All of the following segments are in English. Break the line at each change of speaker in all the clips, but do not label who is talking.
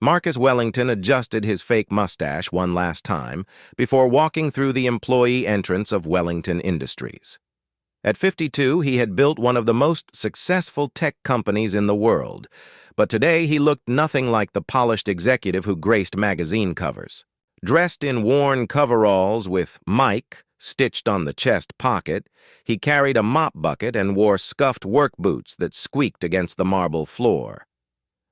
Marcus Wellington adjusted his fake mustache one last time before walking through the employee entrance of Wellington Industries. At 52, he had built one of the most successful tech companies in the world, but today he looked nothing like the polished executive who graced magazine covers. Dressed in worn coveralls with Mike stitched on the chest pocket, he carried a mop bucket and wore scuffed work boots that squeaked against the marble floor.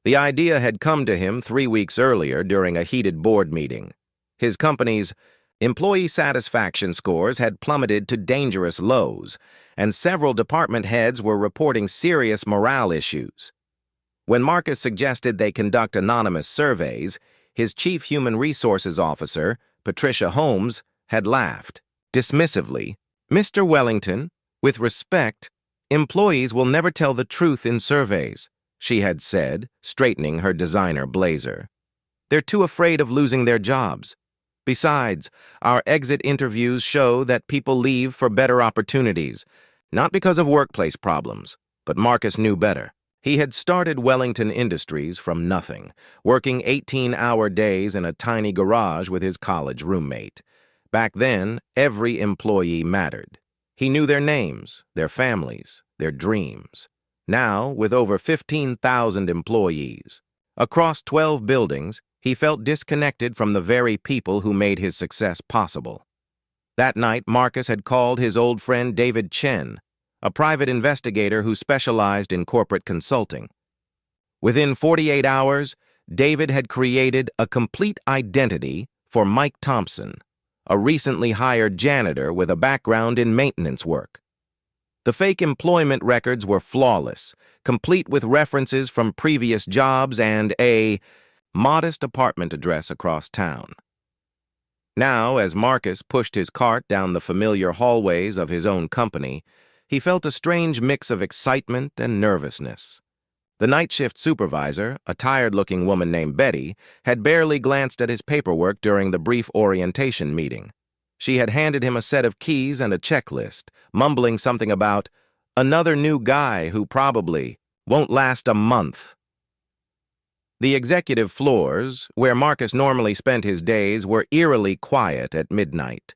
The idea had come to him 3 weeks earlier during a heated board meeting. His company's employee satisfaction scores had plummeted to dangerous lows, and several department heads were reporting serious morale issues. When Marcus suggested they conduct anonymous surveys, his chief human resources officer, Patricia Holmes, had laughed dismissively. "Mr. Wellington, with respect, employees will never tell the truth in surveys," she had said, straightening her designer blazer. "They're too afraid of losing their jobs. Besides, our exit interviews show that people leave for better opportunities, not because of workplace problems." But Marcus knew better. He had started Wellington Industries from nothing, working 18-hour days in a tiny garage with his college roommate. Back then, every employee mattered. He knew their names, their families, their dreams. Now, with over 15,000 employees, across 12 buildings, he felt disconnected from the very people who made his success possible. That night, Marcus had called his old friend David Chen, a private investigator who specialized in corporate consulting. Within 48 hours, David had created a complete identity for Mike Thompson, a recently hired janitor with a background in maintenance work. The fake employment records were flawless, complete with references from previous jobs and a modest apartment address across town. Now, as Marcus pushed his cart down the familiar hallways of his own company, he felt a strange mix of excitement and nervousness. The night shift supervisor, a tired-looking woman named Betty, had barely glanced at his paperwork during the brief orientation meeting. She had handed him a set of keys and a checklist, mumbling something about another new guy who probably won't last a month. The executive floors, where Marcus normally spent his days, were eerily quiet at midnight.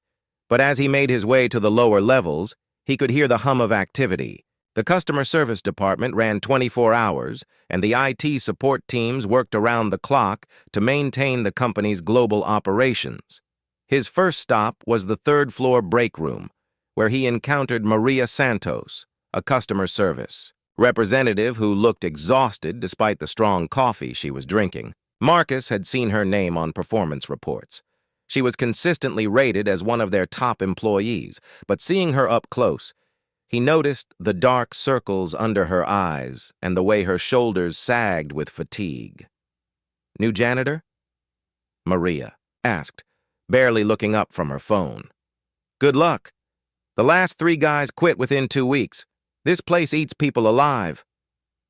But as he made his way to the lower levels, he could hear the hum of activity. The customer service department ran 24 hours, and the IT support teams worked around the clock to maintain the company's global operations. His first stop was the third-floor break room, where he encountered Maria Santos, a customer service representative who looked exhausted despite the strong coffee she was drinking. Marcus had seen her name on performance reports. She was consistently rated as one of their top employees, but seeing her up close, he noticed the dark circles under her eyes and the way her shoulders sagged with fatigue. "New janitor?" Maria asked, barely looking up from her phone. "Good luck. The last 3 guys quit within 2 weeks. This place eats people alive."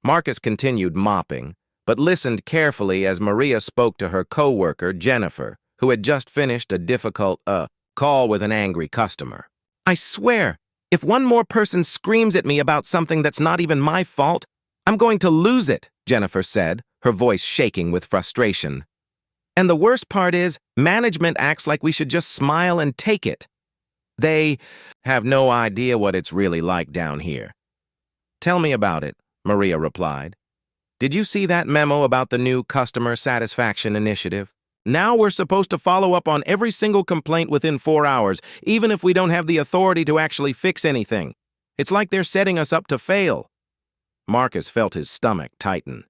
Marcus continued mopping, but listened carefully as Maria spoke to her co-worker, Jennifer, who had just finished a difficult, call with an angry customer. "I swear, if one more person screams at me about something that's not even my fault, I'm going to lose it," Jennifer said, her voice shaking with frustration. "And the worst part is, management acts like we should just smile and take it. They have no idea what it's really like down here." "Tell me about it," Maria replied. "Did you see that memo about the new customer satisfaction initiative? Now we're supposed to follow up on every single complaint within 4 hours, even if we don't have the authority to actually fix anything. It's like they're setting us up to fail." Marcus felt his stomach tighten.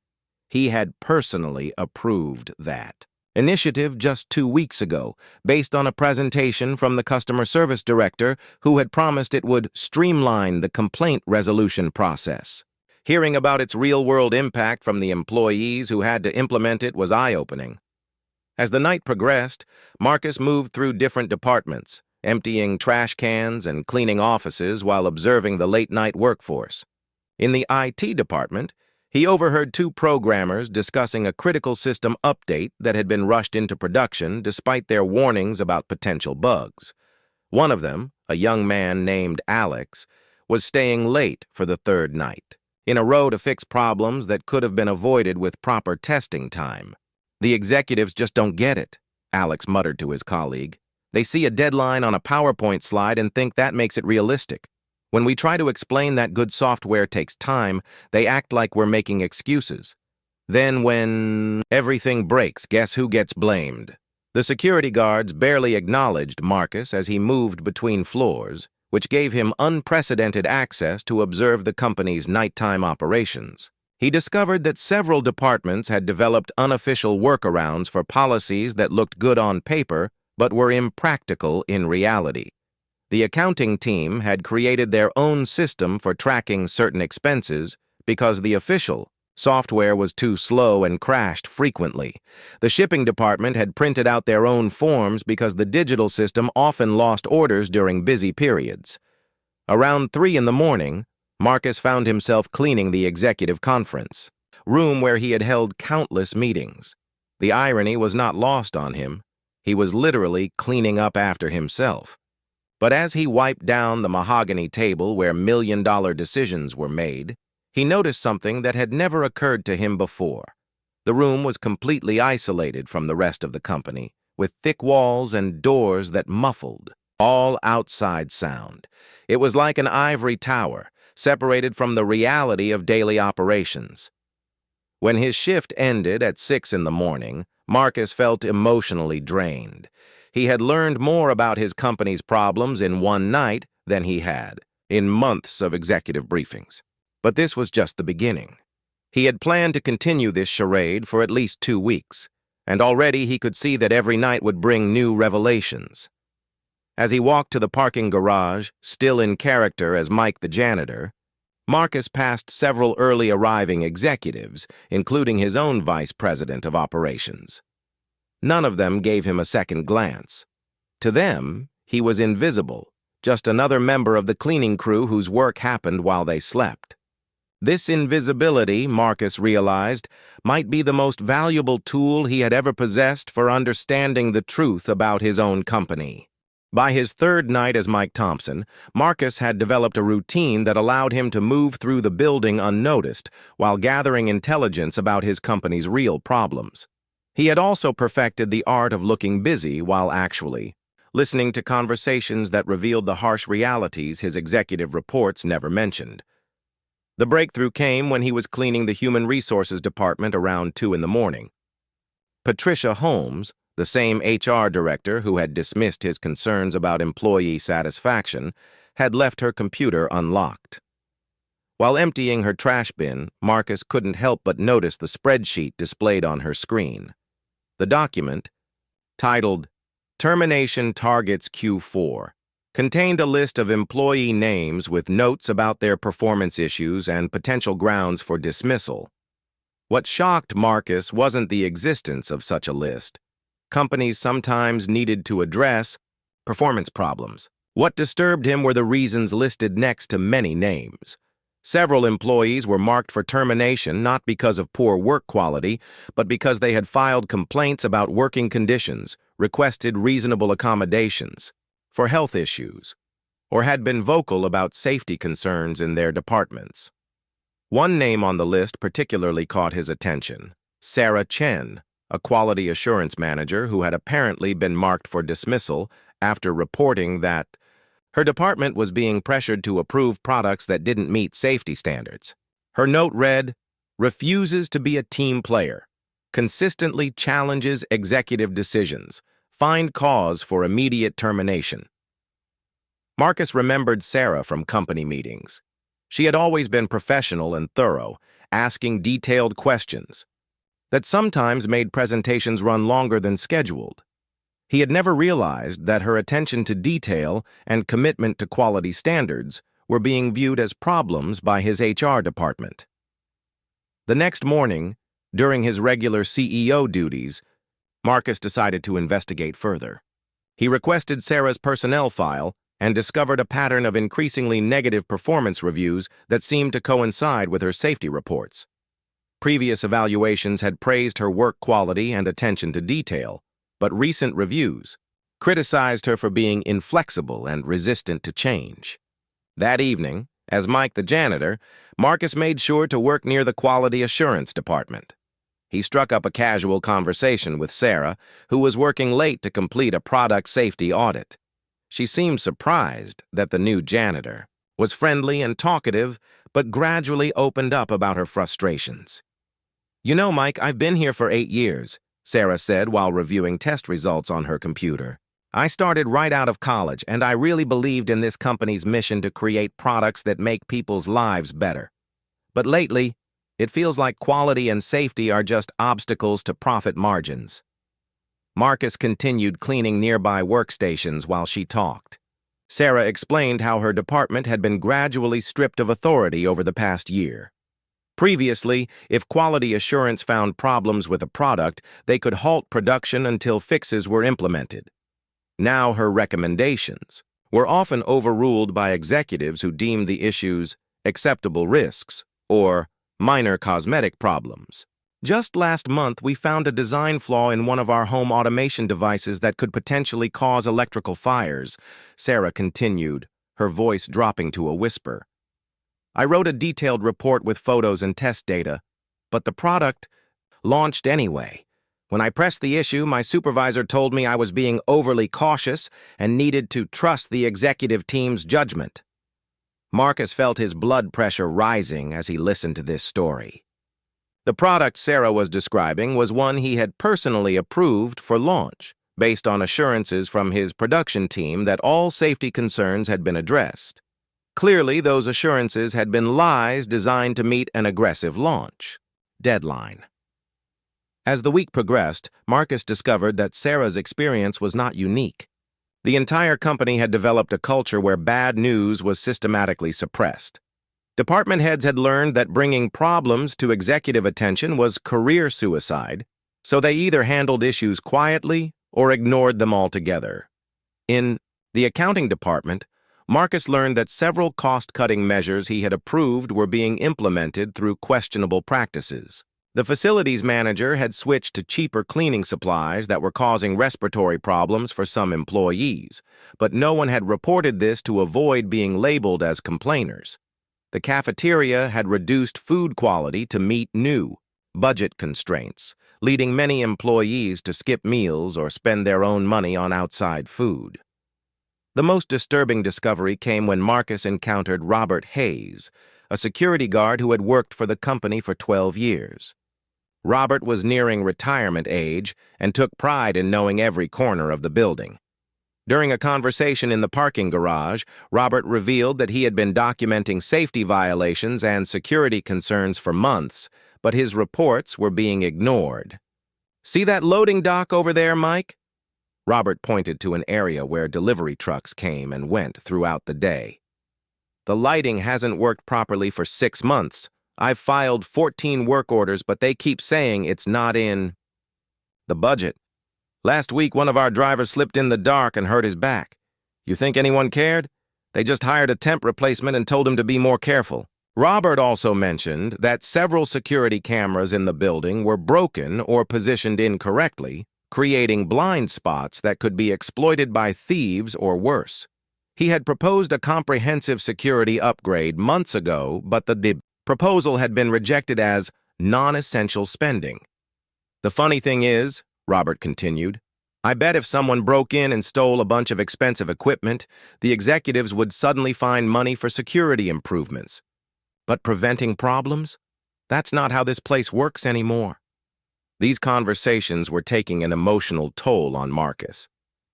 He had personally approved that initiative just 2 weeks ago, based on a presentation from the customer service director who had promised it would streamline the complaint resolution process. Hearing about its real-world impact from the employees who had to implement it was eye-opening. As the night progressed, Marcus moved through different departments, emptying trash cans and cleaning offices while observing the late-night workforce. In the IT department, he overheard 2 programmers discussing a critical system update that had been rushed into production despite their warnings about potential bugs. One of them, a young man named Alex, was staying late for the 3rd night, in a row to fix problems that could have been avoided with proper testing time. "The executives just don't get it," Alex muttered to his colleague. "They see a deadline on a PowerPoint slide and think that makes it realistic. When we try to explain that good software takes time, they act like we're making excuses. Then when everything breaks, guess who gets blamed?" The security guards barely acknowledged Marcus as he moved between floors, which gave him unprecedented access to observe the company's nighttime operations. He discovered that several departments had developed unofficial workarounds for policies that looked good on paper but were impractical in reality. The accounting team had created their own system for tracking certain expenses because the official software was too slow and crashed frequently. The shipping department had printed out their own forms because the digital system often lost orders during busy periods. Around 3 in the morning, Marcus found himself cleaning the executive conference room where he had held countless meetings. The irony was not lost on him. He was literally cleaning up after himself. But as he wiped down the mahogany table where million-dollar decisions were made, he noticed something that had never occurred to him before. The room was completely isolated from the rest of the company, with thick walls and doors that muffled all outside sound. It was like an ivory tower, separated from the reality of daily operations. When his shift ended at 6 in the morning, Marcus felt emotionally drained. He had learned more about his company's problems in one night than he had in months of executive briefings. But this was just the beginning. He had planned to continue this charade for at least 2 weeks, and already he could see that every night would bring new revelations. As he walked to the parking garage, still in character as Mike the janitor, Marcus passed several early arriving executives, including his own vice president of operations. None of them gave him a second glance. To them, he was invisible, just another member of the cleaning crew whose work happened while they slept. This invisibility, Marcus realized, might be the most valuable tool he had ever possessed for understanding the truth about his own company. By his 3rd night as Mike Thompson, Marcus had developed a routine that allowed him to move through the building unnoticed while gathering intelligence about his company's real problems. He had also perfected the art of looking busy while actually listening to conversations that revealed the harsh realities his executive reports never mentioned. The breakthrough came when he was cleaning the Human Resources Department around 2 in the morning. Patricia Holmes, the same HR director who had dismissed his concerns about employee satisfaction, had left her computer unlocked. While emptying her trash bin, Marcus couldn't help but notice the spreadsheet displayed on her screen. The document, titled Termination Targets Q4, contained a list of employee names with notes about their performance issues and potential grounds for dismissal. What shocked Marcus wasn't the existence of such a list. Companies sometimes needed to address performance problems. What disturbed him were the reasons listed next to many names. Several employees were marked for termination not because of poor work quality, but because they had filed complaints about working conditions, requested reasonable accommodations for health issues, or had been vocal about safety concerns in their departments. One name on the list particularly caught his attention: Sarah Chen, a quality assurance manager who had apparently been marked for dismissal after reporting that her department was being pressured to approve products that didn't meet safety standards. Her note read, "Refuses to be a team player, consistently challenges executive decisions, find cause for immediate termination." Marcus remembered Sarah from company meetings. She had always been professional and thorough, asking detailed questions that sometimes made presentations run longer than scheduled. He had never realized that her attention to detail and commitment to quality standards were being viewed as problems by his HR department. The next morning, during his regular CEO duties, Marcus decided to investigate further. He requested Sarah's personnel file and discovered a pattern of increasingly negative performance reviews that seemed to coincide with her safety reports. Previous evaluations had praised her work quality and attention to detail, but recent reviews criticized her for being inflexible and resistant to change. That evening, as Mike the janitor, Marcus made sure to work near the quality assurance department. He struck up a casual conversation with Sarah, who was working late to complete a product safety audit. She seemed surprised that the new janitor was friendly and talkative, but gradually opened up about her frustrations. "You know, Mike, I've been here for 8 years," Sarah said while reviewing test results on her computer. "I started right out of college, and I really believed in this company's mission to create products that make people's lives better. But lately, it feels like quality and safety are just obstacles to profit margins." Marcus continued cleaning nearby workstations while she talked. Sarah explained how her department had been gradually stripped of authority over the past year. Previously, if quality assurance found problems with a product, they could halt production until fixes were implemented. Now her recommendations were often overruled by executives who deemed the issues acceptable risks or minor cosmetic problems. "Just last month, we found a design flaw in one of our home automation devices that could potentially cause electrical fires," Sarah continued, her voice dropping to a whisper. "I wrote a detailed report with photos and test data, but the product launched anyway. When I pressed the issue, my supervisor told me I was being overly cautious and needed to trust the executive team's judgment." Marcus felt his blood pressure rising as he listened to this story. The product Sarah was describing was one he had personally approved for launch, based on assurances from his production team that all safety concerns had been addressed. Clearly, those assurances had been lies designed to meet an aggressive launch deadline. As the week progressed, Marcus discovered that Sarah's experience was not unique. The entire company had developed a culture where bad news was systematically suppressed. Department heads had learned that bringing problems to executive attention was career suicide, so they either handled issues quietly or ignored them altogether. In the accounting department, Marcus learned that several cost-cutting measures he had approved were being implemented through questionable practices. The facilities manager had switched to cheaper cleaning supplies that were causing respiratory problems for some employees, but no one had reported this to avoid being labeled as complainers. The cafeteria had reduced food quality to meet new budget constraints, leading many employees to skip meals or spend their own money on outside food. The most disturbing discovery came when Marcus encountered Robert Hayes, a security guard who had worked for the company for 12 years. Robert was nearing retirement age and took pride in knowing every corner of the building. During a conversation in the parking garage, Robert revealed that he had been documenting safety violations and security concerns for months, but his reports were being ignored. "See that loading dock over there, Mike?" Robert pointed to an area where delivery trucks came and went throughout the day. "The lighting hasn't worked properly for 6 months. I've filed 14 work orders, but they keep saying it's not in the budget. Last week, one of our drivers slipped in the dark and hurt his back. You think anyone cared? They just hired a temp replacement and told him to be more careful." Robert also mentioned that several security cameras in the building were broken or positioned incorrectly, creating blind spots that could be exploited by thieves or worse. He had proposed a comprehensive security upgrade months ago, but the proposal had been rejected as non-essential spending. "The funny thing is," Robert continued, "I bet if someone broke in and stole a bunch of expensive equipment, the executives would suddenly find money for security improvements. But preventing problems? That's not how this place works anymore." These conversations were taking an emotional toll on Marcus.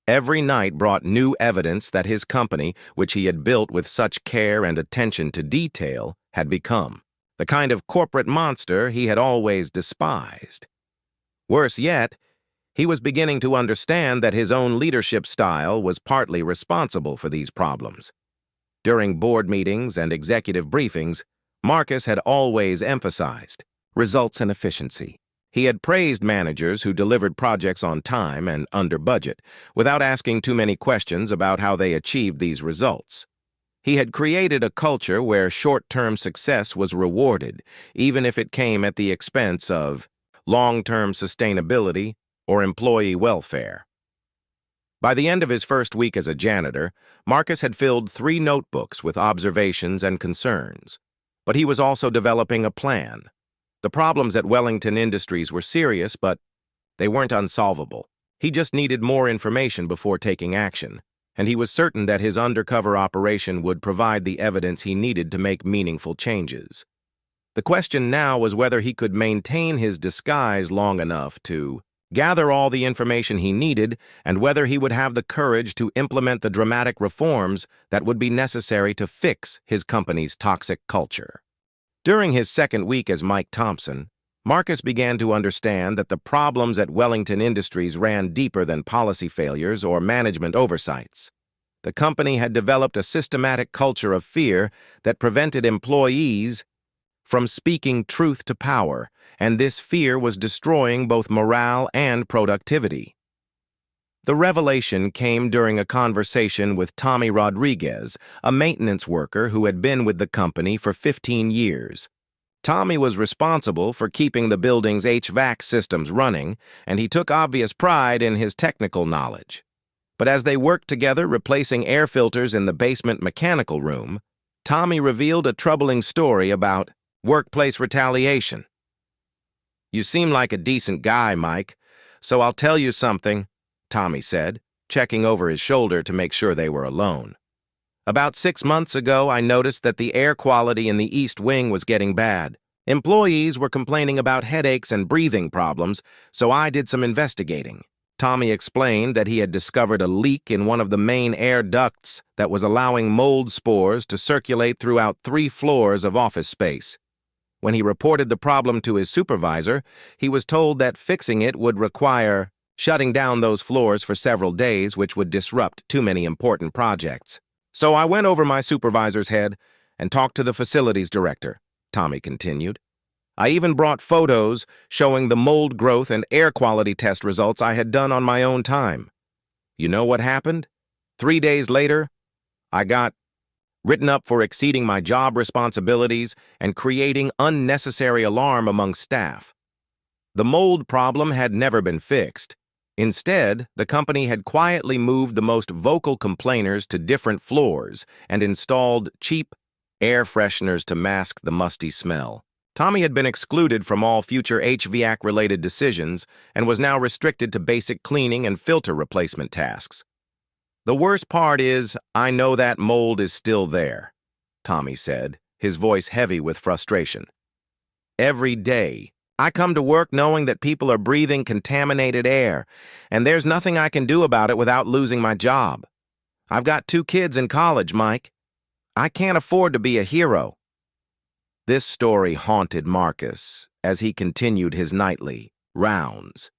Every night brought new evidence that his company, which he had built with such care and attention to detail, had become the kind of corporate monster he had always despised. Worse yet, he was beginning to understand that his own leadership style was partly responsible for these problems. During board meetings and executive briefings, Marcus had always emphasized results and efficiency. He had praised managers who delivered projects on time and under budget, without asking too many questions about how they achieved these results. He had created a culture where short-term success was rewarded, even if it came at the expense of long-term sustainability or employee welfare. By the end of his first week as a janitor, Marcus had filled 3 notebooks with observations and concerns. But he was also developing a plan. The problems at Wellington Industries were serious, but they weren't unsolvable. He just needed more information before taking action, and he was certain that his undercover operation would provide the evidence he needed to make meaningful changes. The question now was whether he could maintain his disguise long enough to gather all the information he needed and whether he would have the courage to implement the dramatic reforms that would be necessary to fix his company's toxic culture. During his second week as Mike Thompson, Marcus began to understand that the problems at Wellington Industries ran deeper than policy failures or management oversights. The company had developed a systematic culture of fear that prevented employees from speaking truth to power, and this fear was destroying both morale and productivity. The revelation came during a conversation with Tommy Rodriguez, a maintenance worker who had been with the company for 15 years. Tommy was responsible for keeping the building's HVAC systems running, and he took obvious pride in his technical knowledge. But as they worked together replacing air filters in the basement mechanical room, Tommy revealed a troubling story about workplace retaliation. "You seem like a decent guy, Mike, so I'll tell you something," Tommy said, checking over his shoulder to make sure they were alone. "About 6 months ago, I noticed that the air quality in the East Wing was getting bad. Employees were complaining about headaches and breathing problems, so I did some investigating." Tommy explained that he had discovered a leak in one of the main air ducts that was allowing mold spores to circulate throughout 3 floors of office space. When he reported the problem to his supervisor, he was told that fixing it would require shutting down those floors for several days, which would disrupt too many important projects. "So I went over my supervisor's head and talked to the facilities director," Tommy continued. "I even brought photos showing the mold growth and air quality test results I had done on my own time. You know what happened? 3 days later, I got written up for exceeding my job responsibilities and creating unnecessary alarm among staff. The mold problem had never been fixed. Instead, the company had quietly moved the most vocal complainers to different floors and installed cheap air fresheners to mask the musty smell. Tommy had been excluded from all future HVAC-related decisions and was now restricted to basic cleaning and filter replacement tasks. "The worst part is, I know that mold is still there," Tommy said, his voice heavy with frustration. "Every day, I come to work knowing that people are breathing contaminated air, and there's nothing I can do about it without losing my job. I've got 2 kids in college, Mike. I can't afford to be a hero." This story haunted Marcus as he continued his nightly rounds.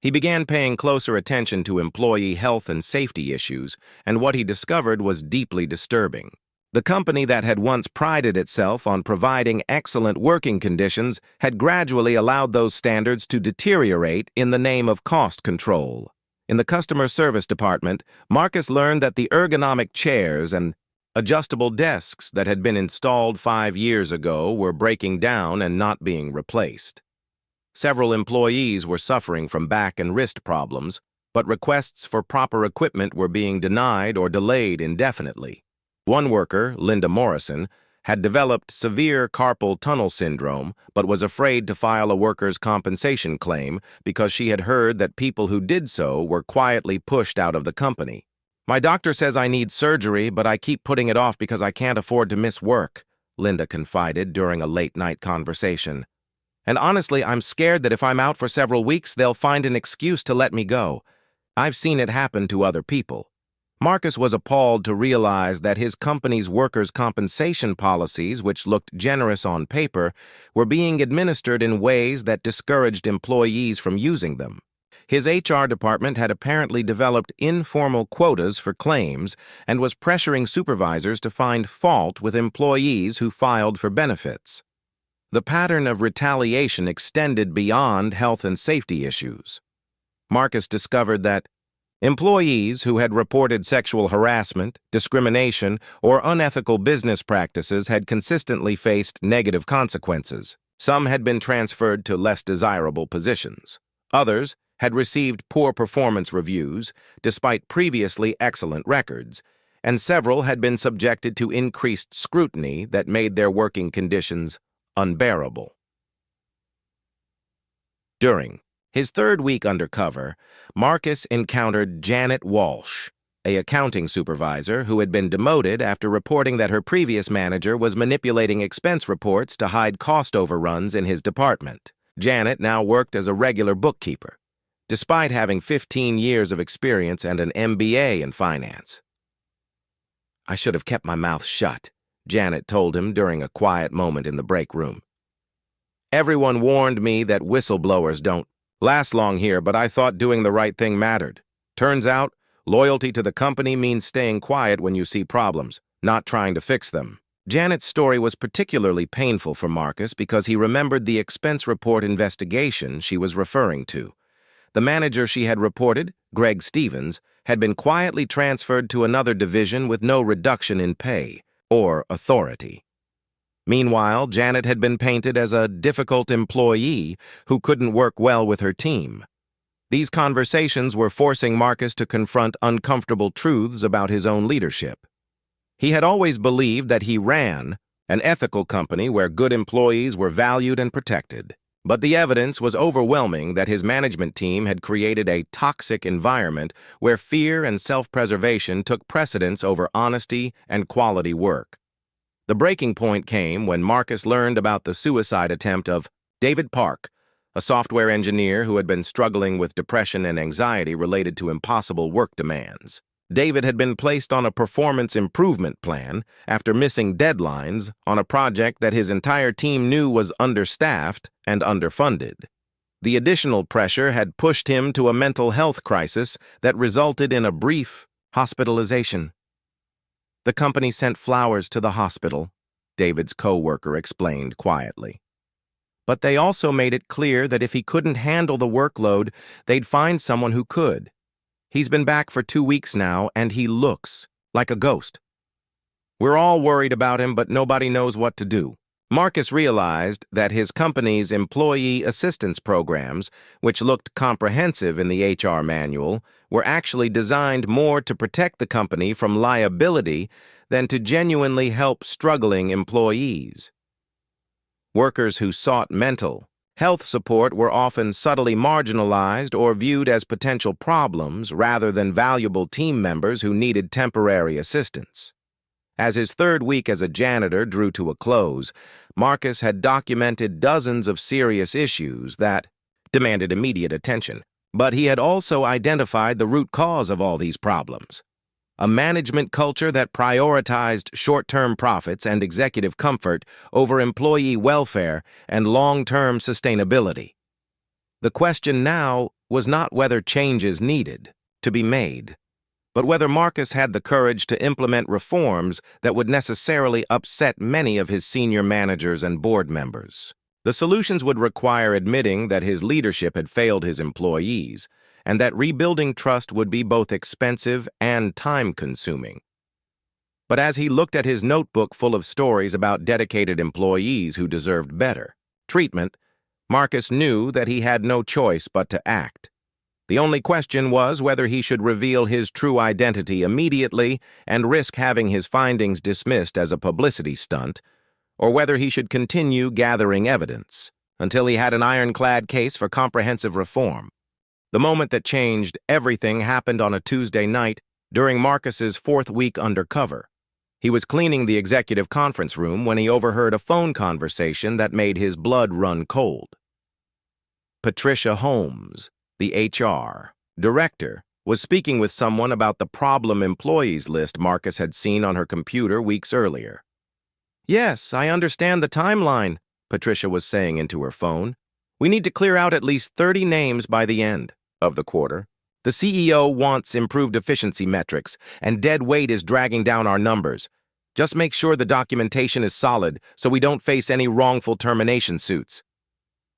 He began paying closer attention to employee health and safety issues, and what he discovered was deeply disturbing. The company that had once prided itself on providing excellent working conditions had gradually allowed those standards to deteriorate in the name of cost control. In the customer service department, Marcus learned that the ergonomic chairs and adjustable desks that had been installed 5 years ago were breaking down and not being replaced. Several employees were suffering from back and wrist problems, but requests for proper equipment were being denied or delayed indefinitely. One worker, Linda Morrison, had developed severe carpal tunnel syndrome but was afraid to file a workers' compensation claim because she had heard that people who did so were quietly pushed out of the company. "My doctor says I need surgery, but I keep putting it off because I can't afford to miss work," Linda confided during a late-night conversation. "And honestly, I'm scared that if I'm out for several weeks, they'll find an excuse to let me go. I've seen it happen to other people." Marcus was appalled to realize that his company's workers' compensation policies, which looked generous on paper, were being administered in ways that discouraged employees from using them. His HR department had apparently developed informal quotas for claims and was pressuring supervisors to find fault with employees who filed for benefits. The pattern of retaliation extended beyond health and safety issues. Marcus discovered that employees who had reported sexual harassment, discrimination, or unethical business practices had consistently faced negative consequences. Some had been transferred to less desirable positions. Others had received poor performance reviews despite previously excellent records, and several had been subjected to increased scrutiny that made their working conditions unbearable. During his third week undercover, Marcus encountered Janet Walsh, an accounting supervisor who had been demoted after reporting that her previous manager was manipulating expense reports to hide cost overruns in his department. Janet now worked as a regular bookkeeper, despite having 15 years of experience and an MBA in finance. "I should have kept my mouth shut," Janet told him during a quiet moment in the break room. "Everyone warned me that whistleblowers don't last long here, but I thought doing the right thing mattered. Turns out, loyalty to the company means staying quiet when you see problems, not trying to fix them." Janet's story was particularly painful for Marcus because he remembered the expense report investigation she was referring to. The manager she had reported, Greg Stevens, had been quietly transferred to another division with no reduction in pay or authority. Meanwhile, Janet had been painted as a difficult employee who couldn't work well with her team. These conversations were forcing Marcus to confront uncomfortable truths about his own leadership. He had always believed that he ran an ethical company where good employees were valued and protected. But the evidence was overwhelming that his management team had created a toxic environment where fear and self-preservation took precedence over honesty and quality work. The breaking point came when Marcus learned about the suicide attempt of David Park, a software engineer who had been struggling with depression and anxiety related to impossible work demands. David had been placed on a performance improvement plan after missing deadlines on a project that his entire team knew was understaffed and underfunded. The additional pressure had pushed him to a mental health crisis that resulted in a brief hospitalization. "The company sent flowers to the hospital," David's co-worker explained quietly. "But they also made it clear that if he couldn't handle the workload, they'd find someone who could. He's been back for 2 weeks now, and he looks like a ghost. We're all worried about him, but nobody knows what to do." Marcus realized that his company's employee assistance programs, which looked comprehensive in the HR manual, were actually designed more to protect the company from liability than to genuinely help struggling employees. Workers who sought mental health support were often subtly marginalized or viewed as potential problems rather than valuable team members who needed temporary assistance. As his third week as a janitor drew to a close, Marcus had documented dozens of serious issues that demanded immediate attention, but he had also identified the root cause of all these problems: a management culture that prioritized short-term profits and executive comfort over employee welfare and long-term sustainability. The question now was not whether changes needed to be made, but whether Marcus had the courage to implement reforms that would necessarily upset many of his senior managers and board members. The solutions would require admitting that his leadership had failed his employees, and that rebuilding trust would be both expensive and time-consuming. But as he looked at his notebook full of stories about dedicated employees who deserved better treatment, Marcus knew that he had no choice but to act. The only question was whether he should reveal his true identity immediately and risk having his findings dismissed as a publicity stunt, or whether he should continue gathering evidence until he had an ironclad case for comprehensive reform. The moment that changed everything happened on a Tuesday night during Marcus's fourth week undercover. He was cleaning the executive conference room when he overheard a phone conversation that made his blood run cold. Patricia Holmes, the HR director, was speaking with someone about the problem employees list Marcus had seen on her computer weeks earlier. "Yes, I understand the timeline," Patricia was saying into her phone. "We need to clear out at least 30 names by the end of the quarter. The CEO wants improved efficiency metrics, and dead weight is dragging down our numbers. Just make sure the documentation is solid so we don't face any wrongful termination suits."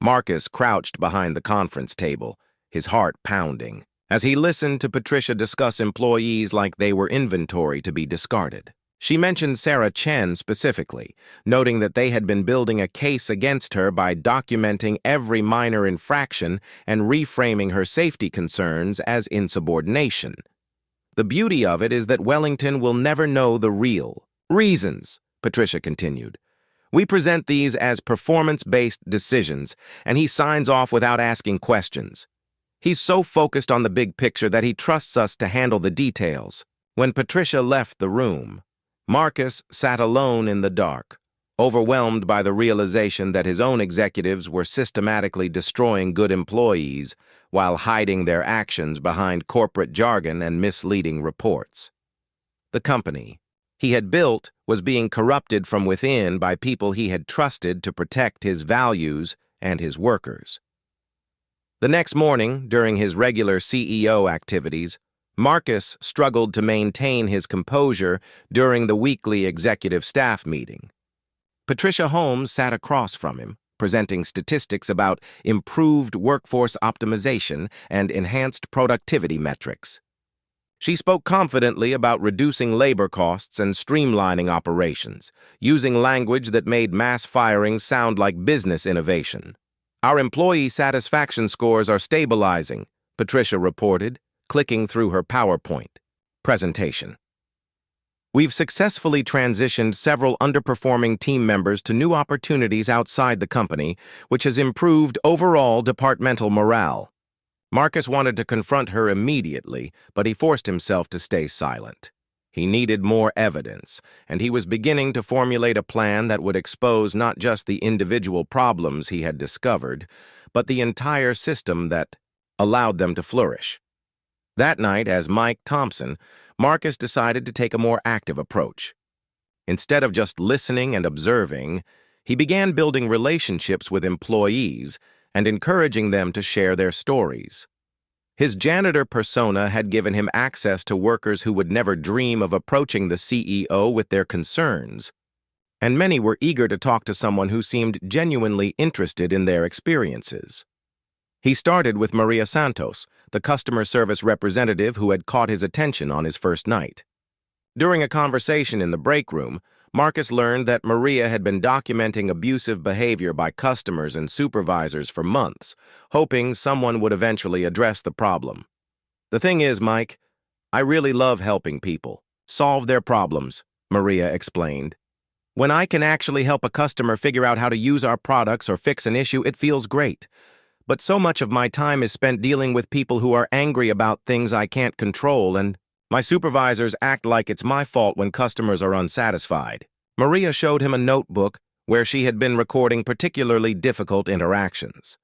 Marcus crouched behind the conference table, his heart pounding, as he listened to Patricia discuss employees like they were inventory to be discarded. She mentioned Sarah Chen specifically, noting that they had been building a case against her by documenting every minor infraction and reframing her safety concerns as insubordination. "The beauty of it is that Wellington will never know the real reasons," Patricia continued. We present these as performance-based decisions, and he signs off without asking questions. He's so focused on the big picture that he trusts us to handle the details. When Patricia left the room, Marcus sat alone in the dark, overwhelmed by the realization that his own executives were systematically destroying good employees while hiding their actions behind corporate jargon and misleading reports. The company he had built was being corrupted from within by people he had trusted to protect his values and his workers. The next morning, during his regular CEO activities, Marcus struggled to maintain his composure during the weekly executive staff meeting. Patricia Holmes sat across from him, presenting statistics about improved workforce optimization and enhanced productivity metrics. She spoke confidently about reducing labor costs and streamlining operations, using language that made mass firing sound like business innovation. Our employee satisfaction scores are stabilizing, Patricia reported, clicking through her PowerPoint presentation. We've successfully transitioned several underperforming team members to new opportunities outside the company, which has improved overall departmental morale. Marcus wanted to confront her immediately, but he forced himself to stay silent. He needed more evidence, and he was beginning to formulate a plan that would expose not just the individual problems he had discovered, but the entire system that allowed them to flourish. That night, as Mike Thompson, Marcus decided to take a more active approach. Instead of just listening and observing, he began building relationships with employees and encouraging them to share their stories. His janitor persona had given him access to workers who would never dream of approaching the CEO with their concerns, and many were eager to talk to someone who seemed genuinely interested in their experiences. He started with Maria Santos, the customer service representative who had caught his attention on his first night. During a conversation in the break room, Marcus learned that Maria had been documenting abusive behavior by customers and supervisors for months, hoping someone would eventually address the problem. "The thing is, Mike, I really love helping people solve their problems," Maria explained. "When I can actually help a customer figure out how to use our products or fix an issue, it feels great. But so much of my time is spent dealing with people who are angry about things I can't control, and my supervisors act like it's my fault when customers are unsatisfied." Maria showed him a notebook where she had been recording particularly difficult interactions.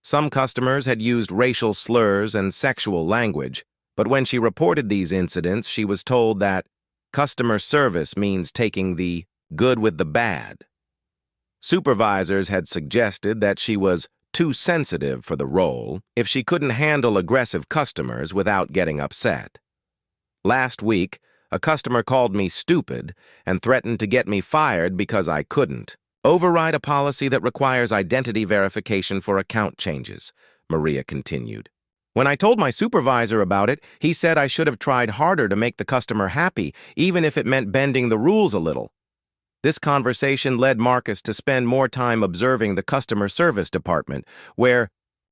Some customers had used racial slurs and sexual language, but when she reported these incidents, she was told that customer service means taking the good with the bad. Supervisors had suggested that she was too sensitive for the role if she couldn't handle aggressive customers without getting upset. "Last week, a customer called me stupid and threatened to get me fired because I couldn't override a policy that requires identity verification for account changes," Maria continued. "When I told my supervisor about it, he said I should have tried harder to make the customer happy, even if it meant bending the rules a little." This conversation led Marcus to spend more time observing the customer service department, where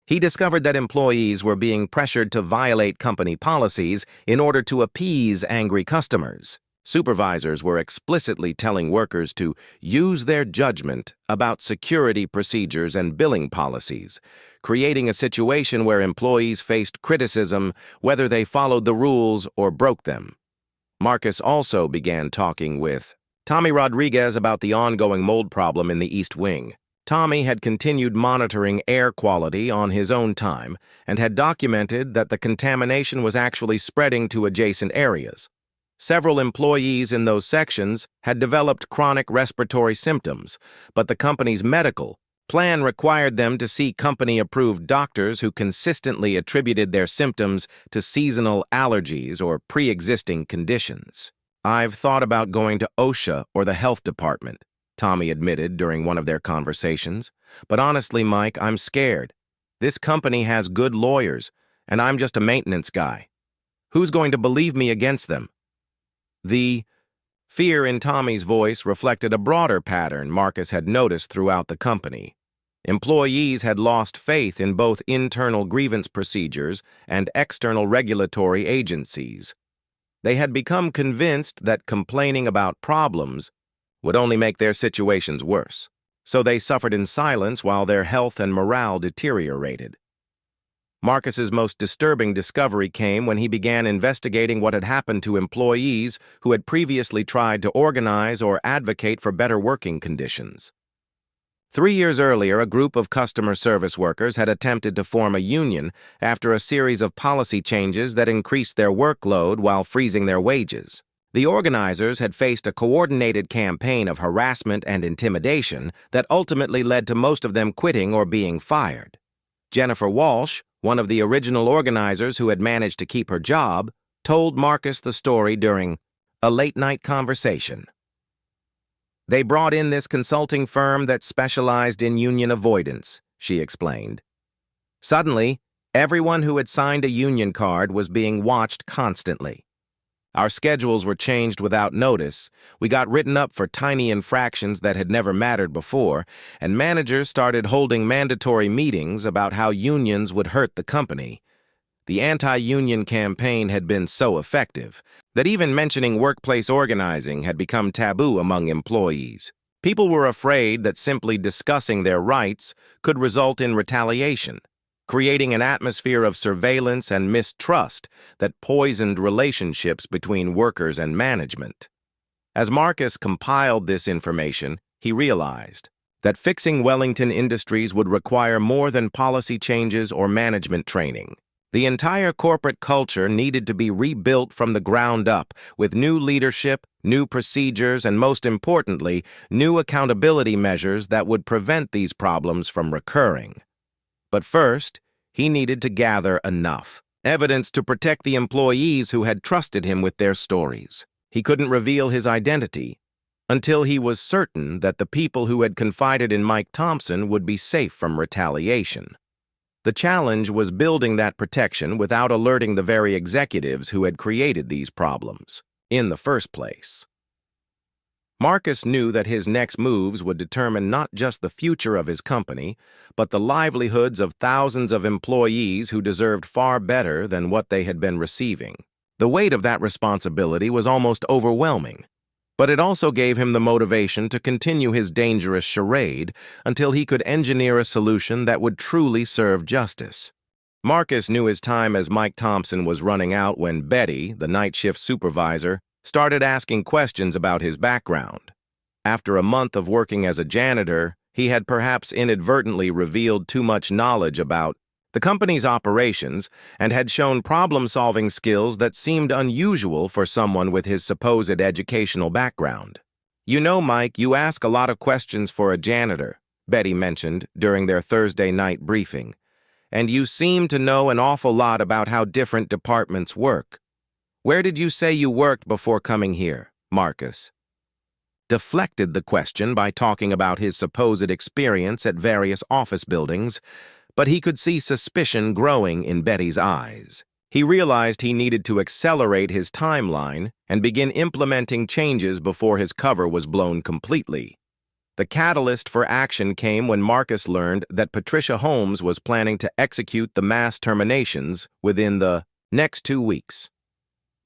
he discovered that employees were being pressured to violate company policies in order to appease angry customers. Supervisors were explicitly telling workers to use their judgment about security procedures and billing policies, creating a situation where employees faced criticism whether they followed the rules or broke them. Marcus also began talking with Tommy Rodriguez about the ongoing mold problem in the East Wing. Tommy had continued monitoring air quality on his own time and had documented that the contamination was actually spreading to adjacent areas. Several employees in those sections had developed chronic respiratory symptoms, but the company's medical plan required them to see company-approved doctors who consistently attributed their symptoms to seasonal allergies or pre-existing conditions. "I've thought about going to OSHA or the health department," Tommy admitted during one of their conversations. "But honestly, Mike, I'm scared. This company has good lawyers, and I'm just a maintenance guy. Who's going to believe me against them?" The fear in Tommy's voice reflected a broader pattern Marcus had noticed throughout the company. Employees had lost faith in both internal grievance procedures and external regulatory agencies. They had become convinced that complaining about problems would only make their situations worse. So they suffered in silence while their health and morale deteriorated. Marcus's most disturbing discovery came when he began investigating what had happened to employees who had previously tried to organize or advocate for better working conditions. 3 years earlier, a group of customer service workers had attempted to form a union after a series of policy changes that increased their workload while freezing their wages. The organizers had faced a coordinated campaign of harassment and intimidation that ultimately led to most of them quitting or being fired. Jennifer Walsh, one of the original organizers who had managed to keep her job, told Marcus the story during a late-night conversation. They brought in this consulting firm that specialized in union avoidance, she explained. Suddenly, everyone who had signed a union card was being watched constantly. Our schedules were changed without notice, we got written up for tiny infractions that had never mattered before, and managers started holding mandatory meetings about how unions would hurt the company. The anti-union campaign had been so effective that even mentioning workplace organizing had become taboo among employees. People were afraid that simply discussing their rights could result in retaliation, creating an atmosphere of surveillance and mistrust that poisoned relationships between workers and management. As Marcus compiled this information, he realized that fixing Wellington Industries would require more than policy changes or management training. The entire corporate culture needed to be rebuilt from the ground up, with new leadership, new procedures, and most importantly, new accountability measures that would prevent these problems from recurring. But first, he needed to gather enough evidence to protect the employees who had trusted him with their stories. He couldn't reveal his identity until he was certain that the people who had confided in Mike Thompson would be safe from retaliation. The challenge was building that protection without alerting the very executives who had created these problems in the first place. Marcus knew that his next moves would determine not just the future of his company, but the livelihoods of thousands of employees who deserved far better than what they had been receiving. The weight of that responsibility was almost overwhelming, but it also gave him the motivation to continue his dangerous charade until he could engineer a solution that would truly serve justice. Marcus knew his time as Mike Thompson was running out when Betty, the night shift supervisor, started asking questions about his background. After a month of working as a janitor, he had perhaps inadvertently revealed too much knowledge about the company's operations and had shown problem-solving skills that seemed unusual for someone with his supposed educational background. "You know, Mike, you ask a lot of questions for a janitor," Betty mentioned during their Thursday night briefing, "and you seem to know an awful lot about how different departments work. Where did you say you worked before coming here?" Marcus deflected the question by talking about his supposed experience at various office buildings, but he could see suspicion growing in Betty's eyes. He realized he needed to accelerate his timeline and begin implementing changes before his cover was blown completely. The catalyst for action came when Marcus learned that Patricia Holmes was planning to execute the mass terminations within the next 2 weeks.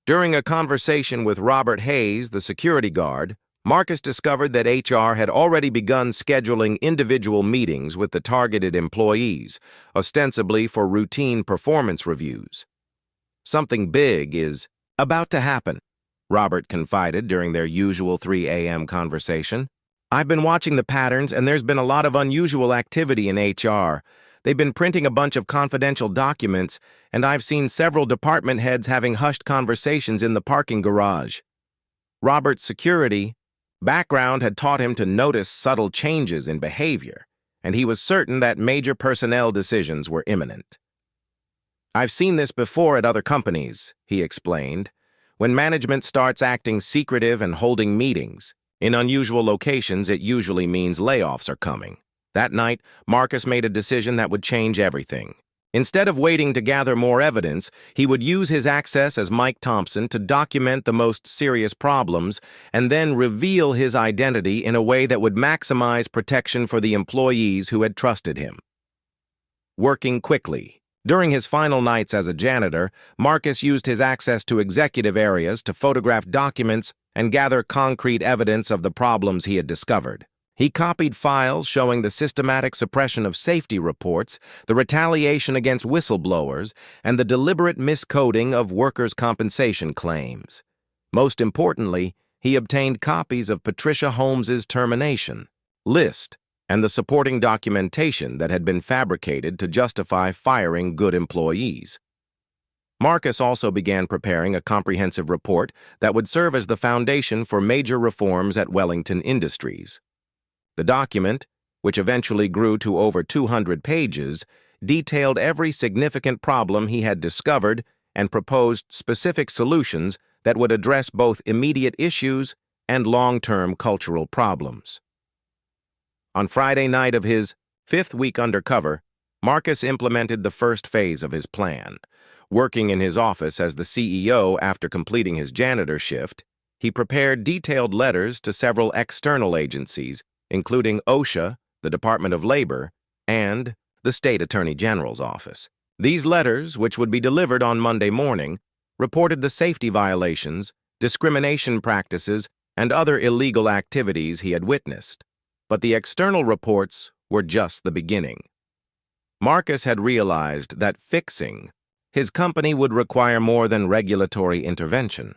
During a conversation with Robert Hayes, the security guard, Marcus discovered that HR had already begun scheduling individual meetings with the targeted employees, ostensibly for routine performance reviews. "Something big is about to happen," Robert confided during their usual 3 a.m. conversation. "I've been watching the patterns, and there's been a lot of unusual activity in HR. They've been printing a bunch of confidential documents, and I've seen several department heads having hushed conversations in the parking garage." Robert's security background had taught him to notice subtle changes in behavior, and he was certain that major personnel decisions were imminent. "I've seen this before at other companies," he explained. "When management starts acting secretive and holding meetings in unusual locations, it usually means layoffs are coming." That night, Marcus made a decision that would change everything. Instead of waiting to gather more evidence, he would use his access as Mike Thompson to document the most serious problems and then reveal his identity in a way that would maximize protection for the employees who had trusted him. Working quickly. During his final nights as a janitor, Marcus used his access to executive areas to photograph documents and gather concrete evidence of the problems he had discovered. He copied files showing the systematic suppression of safety reports, the retaliation against whistleblowers, and the deliberate miscoding of workers' compensation claims. Most importantly, he obtained copies of Patricia Holmes's termination list and the supporting documentation that had been fabricated to justify firing good employees. Marcus also began preparing a comprehensive report that would serve as the foundation for major reforms at Wellington Industries. The document, which eventually grew to over 200 pages, detailed every significant problem he had discovered and proposed specific solutions that would address both immediate issues and long-term cultural problems. On Friday night of his 5th week undercover, Marcus implemented the first phase of his plan. Working in his office as the CEO after completing his janitor shift, he prepared detailed letters to several external agencies, including OSHA, the Department of Labor, and the State Attorney General's office. These letters, which would be delivered on Monday morning, reported the safety violations, discrimination practices, and other illegal activities he had witnessed. But the external reports were just the beginning. Marcus had realized that fixing his company would require more than regulatory intervention.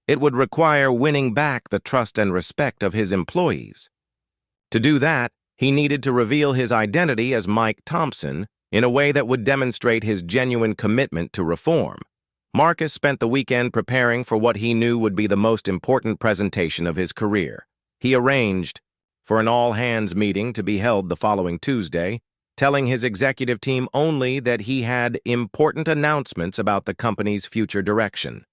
It would require winning back the trust and respect of his employees. To do that, he needed to reveal his identity as Mike Thompson in a way that would demonstrate his genuine commitment to reform. Marcus spent the weekend preparing for what he knew would be the most important presentation of his career. He arranged for an all-hands meeting to be held the following Tuesday, telling his executive team only that he had important announcements about the company's future direction.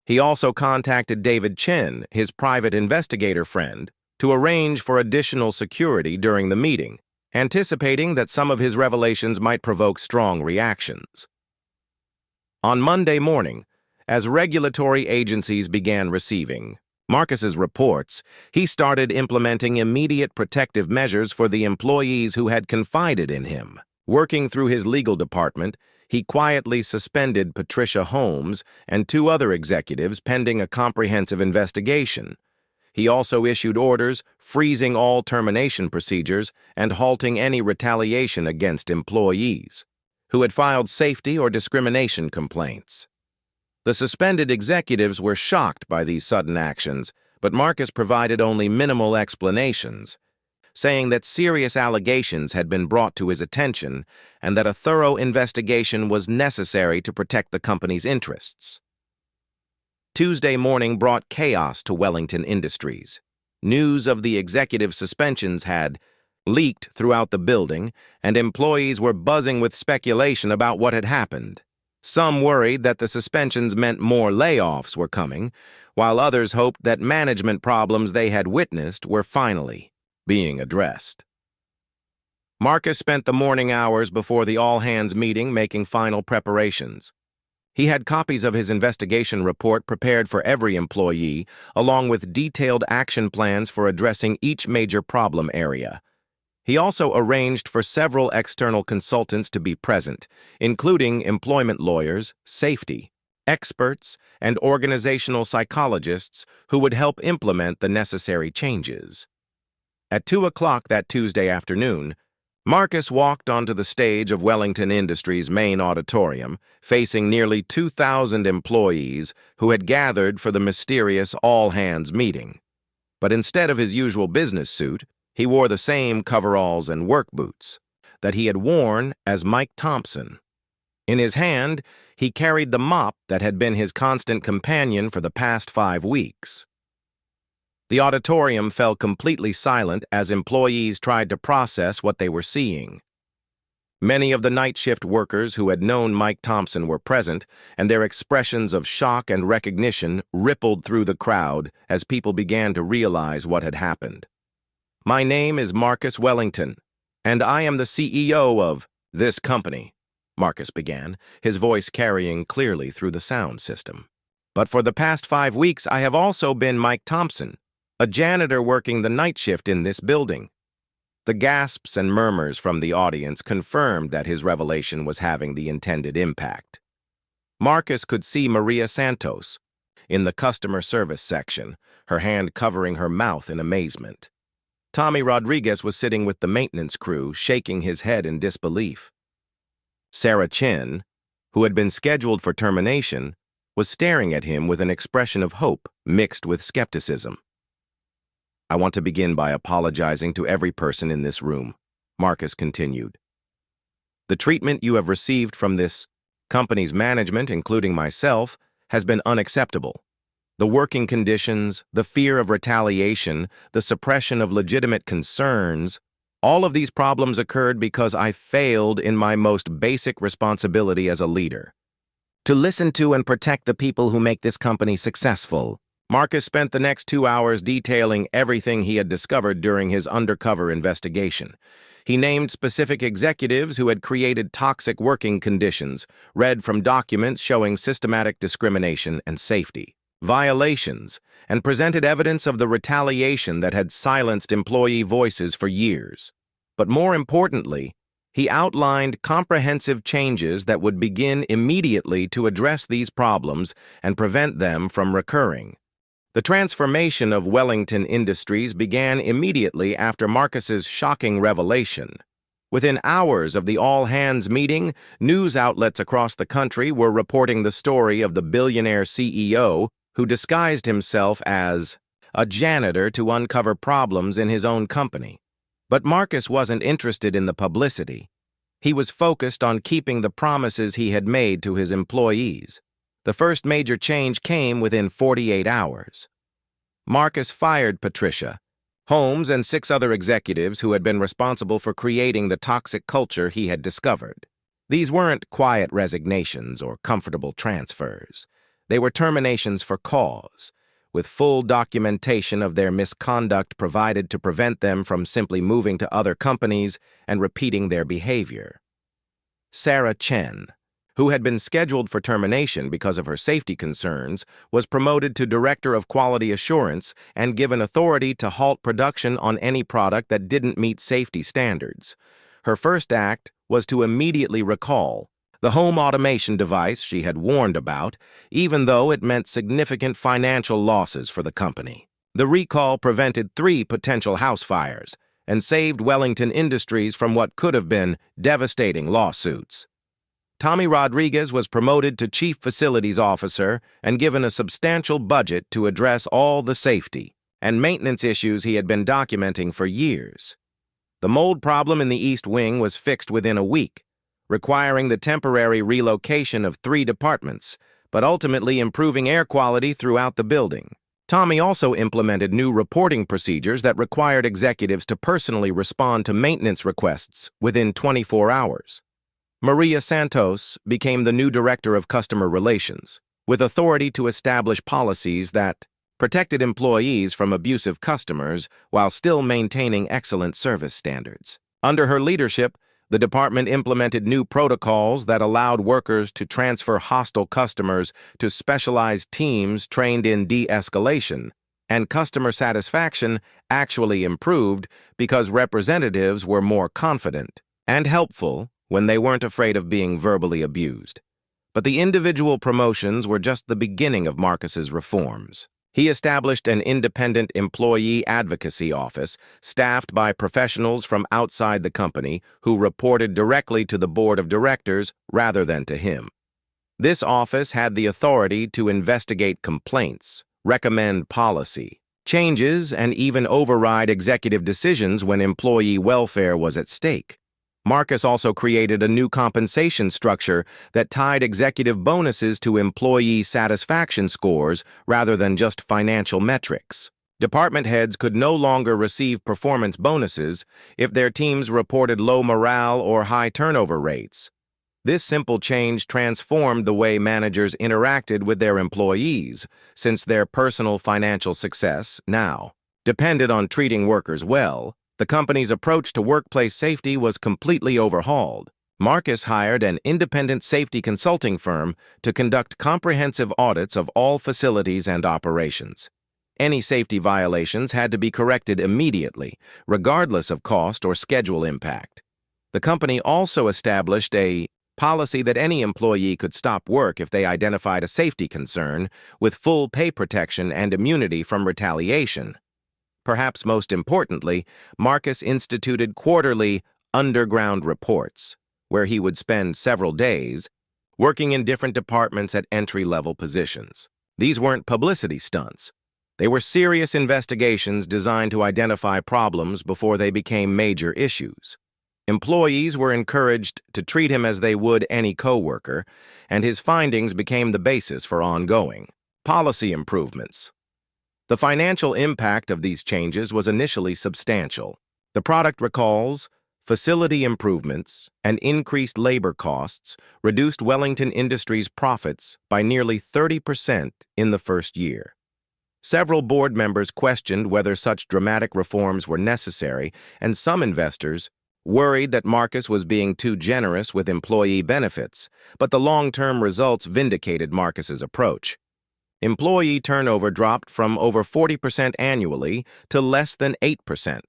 He also contacted David Chen, his private investigator friend, to arrange for additional security during the meeting, anticipating that some of his revelations might provoke strong reactions. On Monday morning, as regulatory agencies began receiving Marcus's reports, he started implementing immediate protective measures for the employees who had confided in him. Working through his legal department, he quietly suspended Patricia Holmes and 2 other executives pending a comprehensive investigation. He also issued orders freezing all termination procedures and halting any retaliation against employees who had filed safety or discrimination complaints. The suspended executives were shocked by these sudden actions, but Marcus provided only minimal explanations, saying that serious allegations had been brought to his attention and that a thorough investigation was necessary to protect the company's interests. Tuesday morning brought chaos to Wellington Industries. News of the executive suspensions had leaked throughout the building, and employees were buzzing with speculation about what had happened. Some worried that the suspensions meant more layoffs were coming, while others hoped that management problems they had witnessed were finally being addressed. Marcus spent the morning hours before the all-hands meeting making final preparations. He had copies of his investigation report prepared for every employee, along with detailed action plans for addressing each major problem area. He also arranged for several external consultants to be present, including employment lawyers, safety experts, and organizational psychologists who would help implement the necessary changes. At 2 o'clock that Tuesday afternoon, Marcus walked onto the stage of Wellington Industries' main auditorium, facing nearly 2,000 employees who had gathered for the mysterious all-hands meeting. But instead of his usual business suit, he wore the same coveralls and work boots that he had worn as Mike Thompson. In his hand, he carried the mop that had been his constant companion for the past 5 weeks. The auditorium fell completely silent as employees tried to process what they were seeing. Many of the night shift workers who had known Mike Thompson were present, and their expressions of shock and recognition rippled through the crowd as people began to realize what had happened. "My name is Marcus Wellington, and I am the CEO of this company," Marcus began, his voice carrying clearly through the sound system. "But for the past 5 weeks, I have also been Mike Thompson, a janitor working the night shift in this building." The gasps and murmurs from the audience confirmed that his revelation was having the intended impact. Marcus could see Maria Santos, in the customer service section, her hand covering her mouth in amazement. Tommy Rodriguez was sitting with the maintenance crew, shaking his head in disbelief. Sarah Chin, who had been scheduled for termination, was staring at him with an expression of hope mixed with skepticism. "I want to begin by apologizing to every person in this room," Marcus continued. "The treatment you have received from this company's management, including myself, has been unacceptable. The working conditions, the fear of retaliation, the suppression of legitimate concerns, all of these problems occurred because I failed in my most basic responsibility as a leader. To listen to and protect the people who make this company successful." Marcus spent the next 2 hours detailing everything he had discovered during his undercover investigation. He named specific executives who had created toxic working conditions, read from documents showing systematic discrimination and safety violations, and presented evidence of the retaliation that had silenced employee voices for years. But more importantly, he outlined comprehensive changes that would begin immediately to address these problems and prevent them from recurring. The transformation of Wellington Industries began immediately after Marcus's shocking revelation. Within hours of the all-hands meeting, news outlets across the country were reporting the story of the billionaire CEO who disguised himself as a janitor to uncover problems in his own company. But Marcus wasn't interested in the publicity. He was focused on keeping the promises he had made to his employees. The first major change came within 48 hours. Marcus fired Patricia, Holmes, and 6 other executives who had been responsible for creating the toxic culture he had discovered. These weren't quiet resignations or comfortable transfers. They were terminations for cause, with full documentation of their misconduct provided to prevent them from simply moving to other companies and repeating their behavior. Sarah Chen, who had been scheduled for termination because of her safety concerns, was promoted to Director of Quality Assurance and given authority to halt production on any product that didn't meet safety standards. Her first act was to immediately recall the home automation device she had warned about, even though it meant significant financial losses for the company. The recall prevented 3 potential house fires and saved Wellington Industries from what could have been devastating lawsuits. Tommy Rodriguez was promoted to Chief Facilities Officer and given a substantial budget to address all the safety and maintenance issues he had been documenting for years. The mold problem in the East Wing was fixed within a week, requiring the temporary relocation of 3 departments, but ultimately improving air quality throughout the building. Tommy also implemented new reporting procedures that required executives to personally respond to maintenance requests within 24 hours. Maria Santos became the new Director of Customer Relations, with authority to establish policies that protected employees from abusive customers while still maintaining excellent service standards. Under her leadership, the department implemented new protocols that allowed workers to transfer hostile customers to specialized teams trained in de-escalation, and customer satisfaction actually improved because representatives were more confident and helpful when they weren't afraid of being verbally abused. But the individual promotions were just the beginning of Marcus's reforms. He established an independent employee advocacy office staffed by professionals from outside the company who reported directly to the board of directors rather than to him. This office had the authority to investigate complaints, recommend policy changes, and even override executive decisions when employee welfare was at stake. Marcus also created a new compensation structure that tied executive bonuses to employee satisfaction scores rather than just financial metrics. Department heads could no longer receive performance bonuses if their teams reported low morale or high turnover rates. This simple change transformed the way managers interacted with their employees, since their personal financial success now depended on treating workers well. The company's approach to workplace safety was completely overhauled. Marcus hired an independent safety consulting firm to conduct comprehensive audits of all facilities and operations. Any safety violations had to be corrected immediately, regardless of cost or schedule impact. The company also established a policy that any employee could stop work if they identified a safety concern, with full pay protection and immunity from retaliation. Perhaps most importantly, Marcus instituted quarterly underground reports, where he would spend several days working in different departments at entry-level positions. These weren't publicity stunts. They were serious investigations designed to identify problems before they became major issues. Employees were encouraged to treat him as they would any coworker, and his findings became the basis for ongoing policy improvements. The financial impact of these changes was initially substantial. The product recalls, facility improvements, and increased labor costs reduced Wellington Industries' profits by nearly 30% in the first year. Several board members questioned whether such dramatic reforms were necessary, and some investors worried that Marcus was being too generous with employee benefits, but the long-term results vindicated Marcus's approach. Employee turnover dropped from over 40% annually to less than 8%.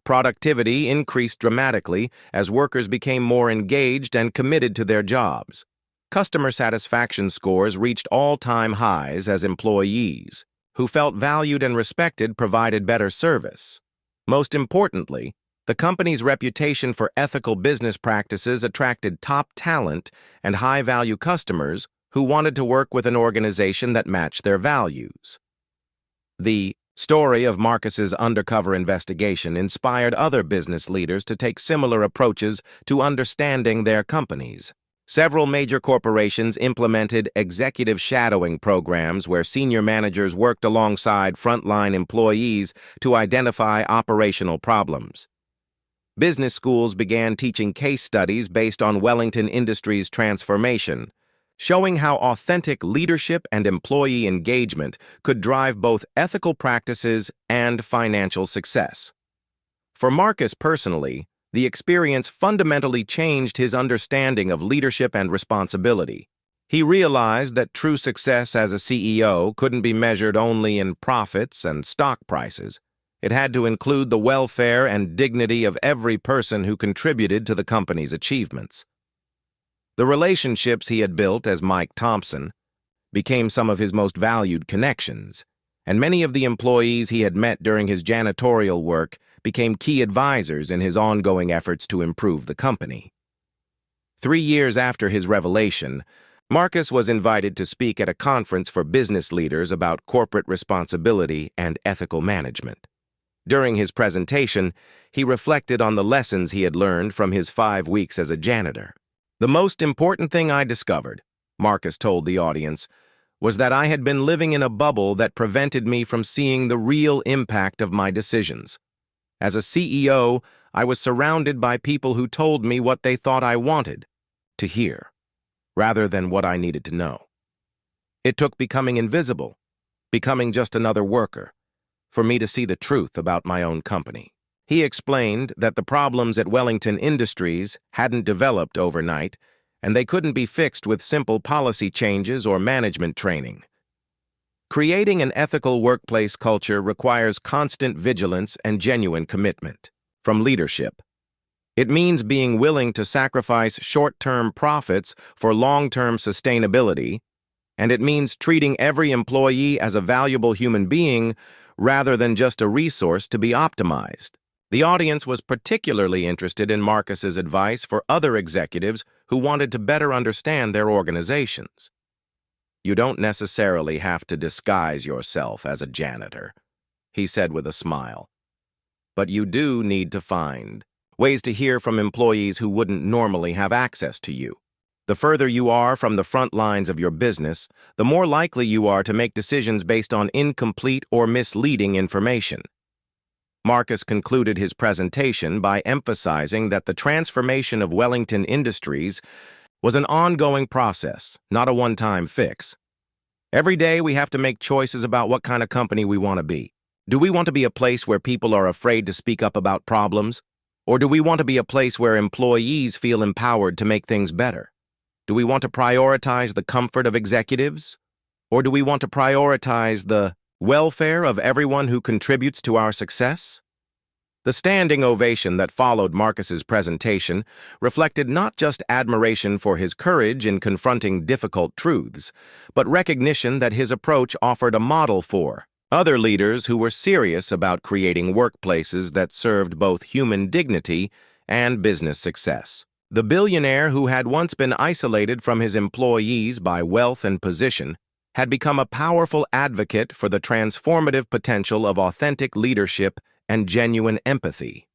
Productivity increased dramatically as workers became more engaged and committed to their jobs. Customer satisfaction scores reached all-time highs as employees who felt valued and respected provided better service. Most importantly, the company's reputation for ethical business practices attracted top talent and high-value customers who wanted to work with an organization that matched their values. The story of Marcus's undercover investigation inspired other business leaders to take similar approaches to understanding their companies. Several major corporations implemented executive shadowing programs where senior managers worked alongside frontline employees to identify operational problems. Business schools began teaching case studies based on Wellington Industries' transformation, showing how authentic leadership and employee engagement could drive both ethical practices and financial success. For Marcus personally, the experience fundamentally changed his understanding of leadership and responsibility. He realized that true success as a CEO couldn't be measured only in profits and stock prices. It had to include the welfare and dignity of every person who contributed to the company's achievements. The relationships he had built as Mike Thompson became some of his most valued connections, and many of the employees he had met during his janitorial work became key advisors in his ongoing efforts to improve the company. 3 years after his revelation, Marcus was invited to speak at a conference for business leaders about corporate responsibility and ethical management. During his presentation, he reflected on the lessons he had learned from his 5 weeks as a janitor. "The most important thing I discovered," Marcus told the audience, "was that I had been living in a bubble that prevented me from seeing the real impact of my decisions. As a CEO, I was surrounded by people who told me what they thought I wanted to hear, rather than what I needed to know. It took becoming invisible, becoming just another worker, for me to see the truth about my own company." He explained that the problems at Wellington Industries hadn't developed overnight, and they couldn't be fixed with simple policy changes or management training. Creating an ethical workplace culture requires constant vigilance and genuine commitment from leadership. It means being willing to sacrifice short-term profits for long-term sustainability, and it means treating every employee as a valuable human being rather than just a resource to be optimized. The audience was particularly interested in Marcus's advice for other executives who wanted to better understand their organizations. "You don't necessarily have to disguise yourself as a janitor," he said with a smile. "But you do need to find ways to hear from employees who wouldn't normally have access to you. The further you are from the front lines of your business, the more likely you are to make decisions based on incomplete or misleading information." Marcus concluded his presentation by emphasizing that the transformation of Wellington Industries was an ongoing process, not a one-time fix. Every day we have to make choices about what kind of company we want to be. Do we want to be a place where people are afraid to speak up about problems? Or do we want to be a place where employees feel empowered to make things better? Do we want to prioritize the comfort of executives? Or do we want to prioritize the welfare of everyone who contributes to our success? The standing ovation that followed Marcus's presentation reflected not just admiration for his courage in confronting difficult truths, but recognition that his approach offered a model for other leaders who were serious about creating workplaces that served both human dignity and business success. The billionaire, who had once been isolated from his employees by wealth and position, had become a powerful advocate for the transformative potential of authentic leadership and genuine empathy.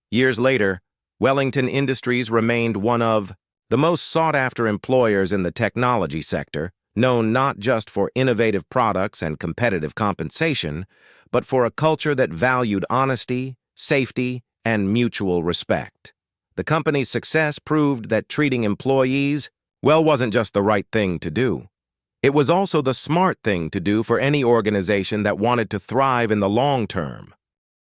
Years later, Wellington Industries remained one of the most sought-after employers in the technology sector, known not just for innovative products and competitive compensation, but for a culture that valued honesty, safety, and mutual respect. The company's success proved that treating employees well wasn't just the right thing to do. It was also the smart thing to do for any organization that wanted to thrive in the long term.